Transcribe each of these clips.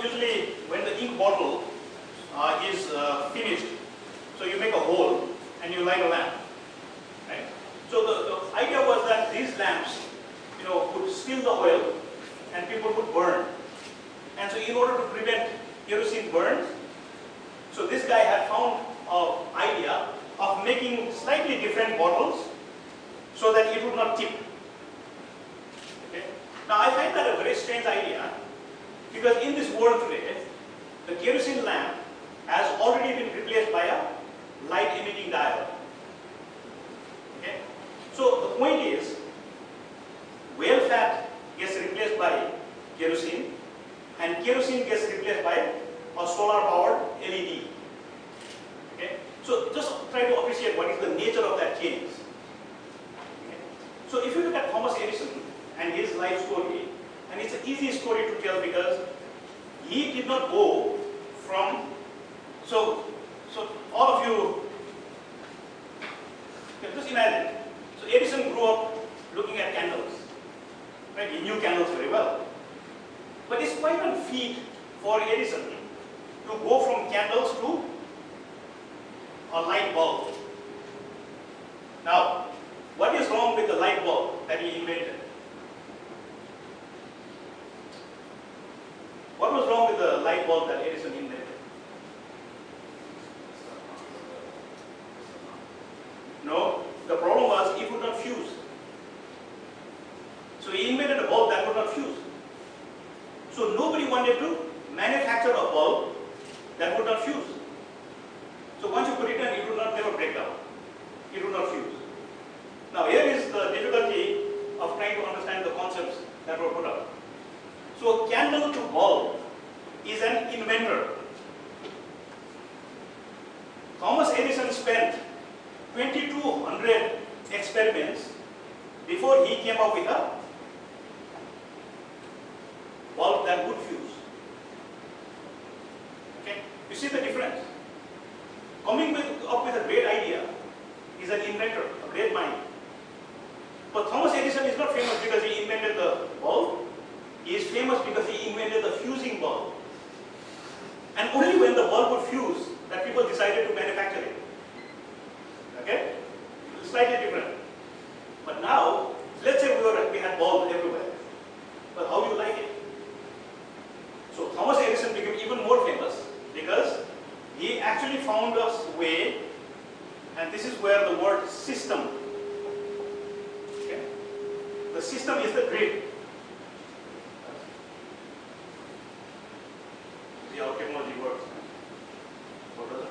usually when the ink bottle is finished, so you make a hole and you light a lamp. Right? So the idea was that these lamps, would spill the oil and people would burn. And so in order to prevent kerosene burns, so this guy had found an idea of making slightly different bottles so that it would not tip. Okay? Now I find that a very strange idea, because in this world today, the kerosene lamp has already been replaced by a light emitting diode. Okay? So the point is, whale fat gets replaced by kerosene, and kerosene gets replaced by a solar powered LED. Okay? So just try to appreciate what is the nature of that change. Okay? So if you look at Thomas Edison and his life story, and it's an easy story to tell because he did not go from, so all of you, just imagine, so Edison grew up looking at candles, right? He knew candles very well. But it's quite a feat for Edison to go from candles to a light bulb. Now, what is wrong with the light bulb that he invented? What was wrong with the light bulb that Edison invented? No, the problem was it would not fuse. So he invented a bulb that would not fuse. So nobody wanted to manufacture a bulb that would not fuse. So once you put it in, it would not never break down. It would not fuse. Now here is the difficulty of trying to understand the concepts that were put up. So candle to bulb is an inventor. Thomas Edison spent 2200 experiments before he came up with a bulb that would fuse. Okay? You see the difference? Coming up with a great idea is an inventor, a great mind. But Thomas Edison is not famous because he invented the bulb. He is famous because he invented the fusing bulb. And only when the bulb would fuse that people decided to manufacture it. Okay? It's slightly different. But now, let's say we had bulbs everywhere. But how do you like it? So Thomas Edison became even more famous because he actually found a way, and this is where the word system. Okay? The system is the grid. See how technology works. What does it?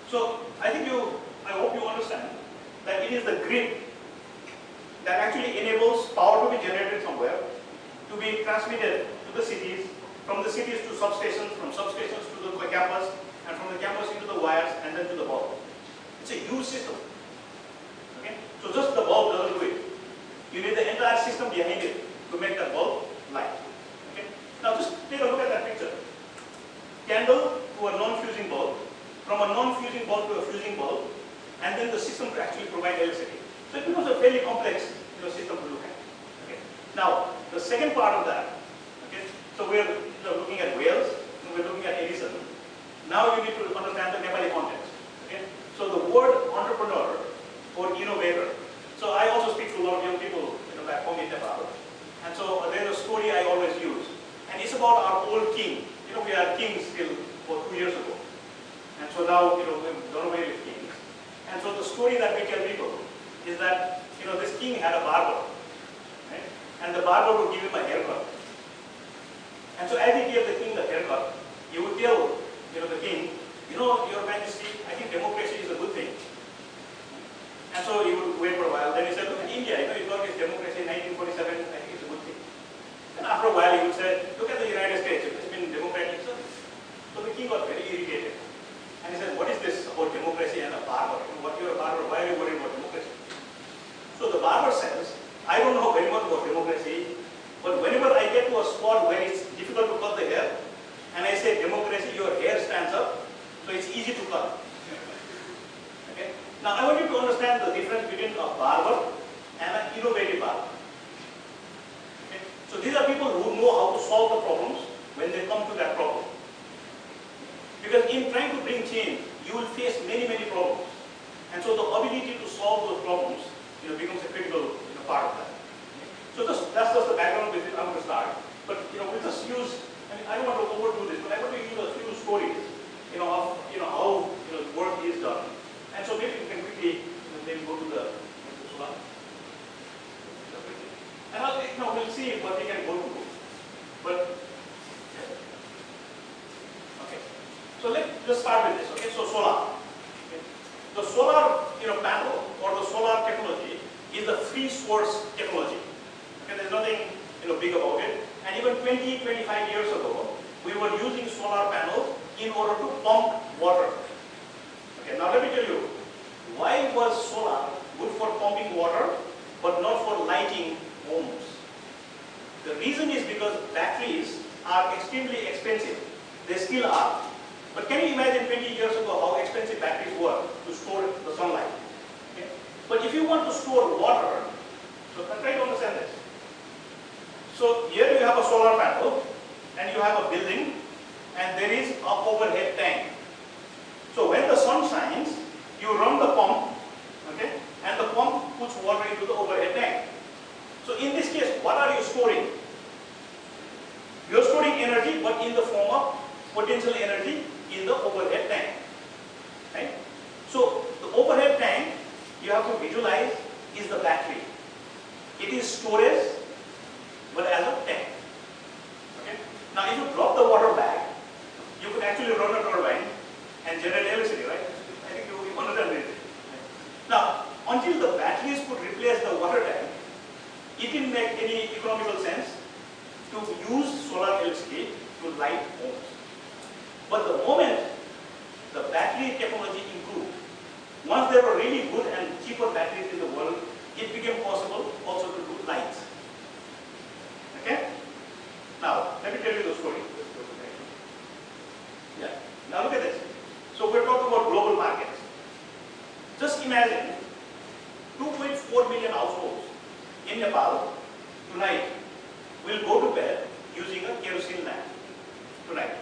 So I hope you understand that it is the grid that actually enables power to be generated somewhere, to be transmitted to the cities, from the cities to substations, from substations to the campus, and from the campus into the wires, and then to the bulb. It's a huge system. Okay? So just the bulb doesn't do it. You need the entire system behind it to make that bulb light. Okay? Now just take a look at that picture. Candle to a non-fusing bulb, from a non-fusing bulb to a fusing bulb, and then the system to actually provide electricity. So it becomes a fairly complex system to look at. Okay. Now, the second part of that, okay, so we're looking at whales, and we're looking at Edison. Now you need to understand the Nepali context. Okay. So the word entrepreneur or innovator. So I also speak to a lot of young people back home in Nepal. And so there's a story I always use. And it's about our old king. We had kings till about 2 years ago. And so now, we've done away with kings. And so the story that we tell people is that, this king had a barber, right? And the barber would give him a haircut. And so as he gave the king the haircut, he would tell, the king, Your Majesty, I think democracy is a good thing. And so he would wait for a while. Then he said, look at India, you got this democracy in 1947, I think it's a good thing. And after a while he would say, look at the United States, it's been democratic. So the king got very irritated. And he said, what is this about democracy and a barber? What you're a barber, why are you worried about democracy? So the barber says, I don't know very much about democracy, but whenever I get to a spot where it's difficult to cut the hair, and I say democracy, your hair stands up, so it's easy to cut. Okay? Now I want you to understand the difference between a barber and an innovative barber. Okay? So these are people who know how to solve the problems when they come to that problem. Because in trying to bring change, you will face many problems. And so the ability to solve those problems becomes a critical part of that. So that's just the background with it I'm going to start. But we'll just use, I don't want to overdo this, but I want to use a few stories of how work is done. And so maybe we can quickly maybe go to the solar. And we'll see what we can go to. But okay. So let's just start with this. Okay. So solar. Okay. The solar panel or the solar technology is the free source technology. Okay. There's nothing big about it. And even 20-25 years ago, we were using solar panels in order to pump water. Okay. Now let me tell you, why was solar good for pumping water but not for lighting homes? The reason is because batteries are extremely expensive. They still are. But can you imagine 20 years ago how expensive batteries were to store the sunlight? Okay? But if you want to store water, so try to understand this. So here you have a solar panel and you have a building and there is an overhead tank. So when the sun shines, you run the pump, okay, and the pump puts water into the overhead tank. So in this case, what are you storing? You are storing energy, but in the form of potential energy in the overhead tank. Right? So the overhead tank, you have to visualize, is the battery. It is storage, but as a tank. Okay? Now if you drop the water back, you could actually run a turbine and generate electricity, right? I think you understand this. Now, until the batteries could replace the water tank, it didn't make any economical sense to use solar electricity to light homes. But the moment the battery technology improved, once there were really good and cheaper batteries in the world, it became possible also to do lights. Okay? Now, let me tell you the story. Yeah. Now look at this. So we're talking about global markets. Just imagine 2.4 million households in Nepal tonight will go to bed using a kerosene lamp tonight.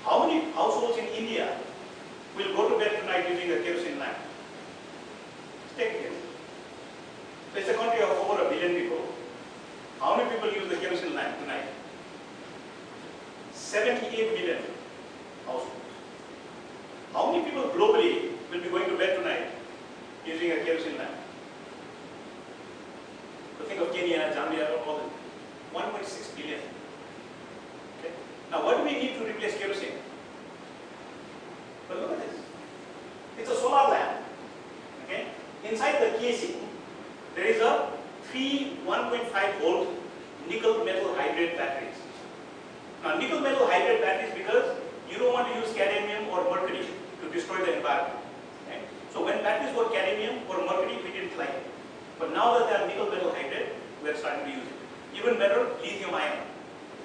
How many households in India will go to bed tonight using a kerosene lamp? Take a guess. It's a country of over 1 billion people. How many people use the kerosene lamp tonight? 78 million households. How many people globally will be going to bed tonight using a kerosene lamp? So think of Kenya, Zambia, all them. 1.6 billion. Okay. Now what do we need to replace kerosene? Well, look at this. It's a solar lamp. Okay. Inside the casing, there is a 1.5 volt nickel metal hydride batteries. Now nickel metal hydride batteries, because you don't want to use cadmium or mercury to destroy the environment. Right? So when batteries were cadmium or mercury, we didn't like it. But now that they are nickel metal hydride, we are starting to use it. Even better, lithium ion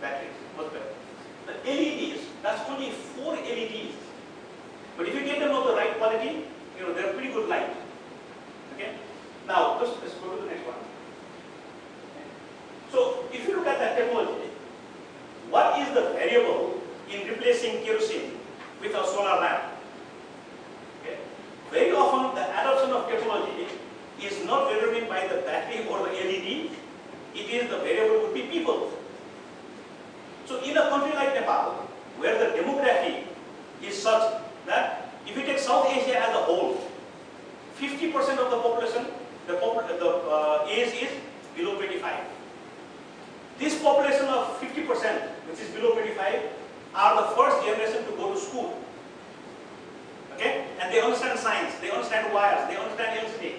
batteries, much better. The LEDs, that's only 4 LEDs. But if you get them of the right quality, they're pretty good light. Okay? Now, let's go to the next one. Okay. So, if you look at that technology, what is the variable in replacing kerosene with a solar lamp? Okay. Very often, the adoption of technology is not determined by the battery or the LED. It is the variable would be people. So, in a country like Nepal, where the demography is such that if you take South Asia as a whole, 50% of the population, the age is below 25. This population of 50%, which is below 25, are the first generation to go to school. Okay? And they understand science, they understand wires, they understand electricity.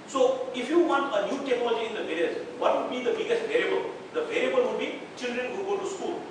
So, if you want a new technology in the village, what would be the biggest variable? The variable would be children who go to school.